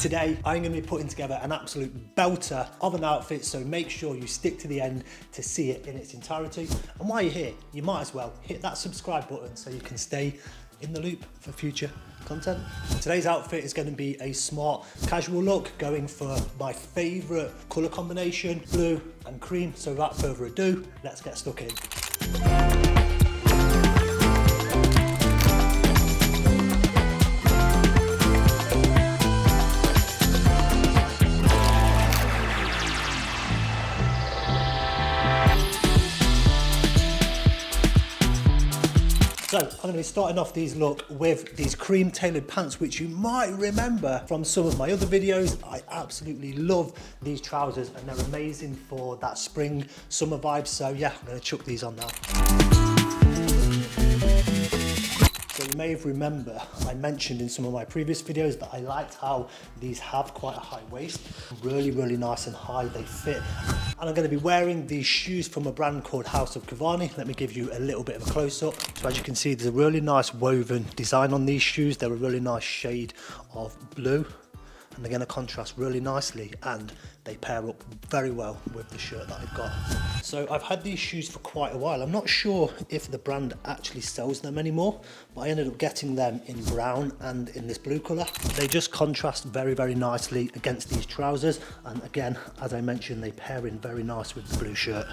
Today, I'm going to be putting together an absolute belter of an outfit, so make sure you stick to the end to see it in its entirety. And while you're here, you might as well hit that subscribe button so you can stay in the loop for future content. Today's outfit is going to be a smart casual look, going for my favourite colour combination, blue and cream. So without further ado, let's get stuck in. So I'm going to be starting off these look with these cream tailored pants, which you might remember from some of my other videos. I absolutely love these trousers and they're amazing for that spring summer vibe. So yeah, I'm going to chuck these on now. So you may have remember I mentioned in some of my previous videos that I liked how these have quite a high waist, really nice and high, they fit. And I'm going to be wearing these shoes from a brand called House of Cavani. Let me give you a little bit of a close-up. So as you can see, there's a really nice woven design on these shoes. They're a really nice shade of blue and they're going to contrast really nicely and they pair up very well with the shirt that I've got. So I've had these shoes for quite a while. I'm not sure if the brand actually sells them anymore, but I ended up getting them in brown and in this blue colour. They just contrast very nicely against these trousers. And again, as I mentioned, they pair in very nice with the blue shirt.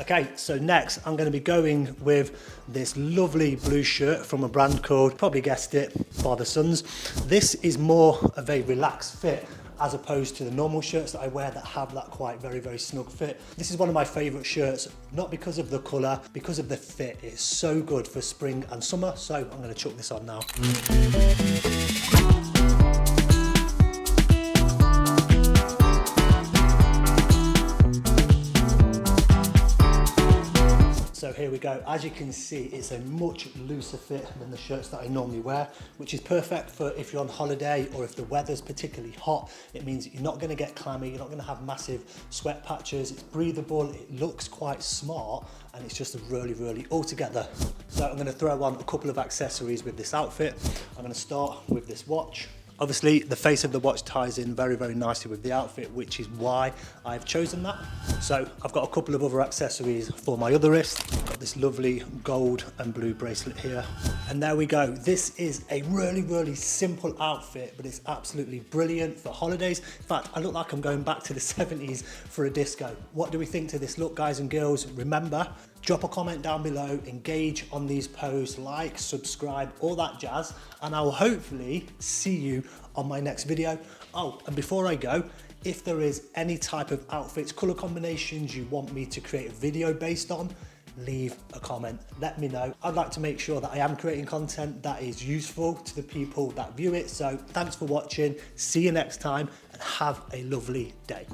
Okay, so next I'm going to be going with this lovely blue shirt from a brand called, probably guessed it, Father Sons. This is more of a relaxed fit as opposed to the normal shirts that I wear that have that quite very snug fit. This is one of my favourite shirts, not because of the colour, because of the fit. It's so good for spring and summer, so I'm going to chuck this on now. So here we go. As you can see, it's a much looser fit than the shirts that I normally wear, which is perfect for if you're on holiday or if the weather's particularly hot. It means you're not going to get clammy, you're not going to have massive sweat patches. It's breathable, it looks quite smart, and it's just really all together. So I'm going to throw on a couple of accessories with this outfit. I'm going to start with this watch. Obviously, the face of the watch ties in very nicely with the outfit, which is why I've chosen that. So I've got a couple of other accessories for my other wrist. I've got this lovely gold and blue bracelet here. And there we go. This is a really simple outfit, but it's absolutely brilliant for holidays. In fact, I look like I'm going back to the 70s for a disco. What do we think to this look, guys and girls? Remember, drop a comment down below, engage on these posts, like, subscribe, all that jazz, and I'll hopefully see you on my next video. Oh, and before I go, if there is any type of outfits, color combinations you want me to create a video based on, leave a comment, let me know. I'd like to make sure that I am creating content that is useful to the people that view it. So thanks for watching, see you next time, and have a lovely day.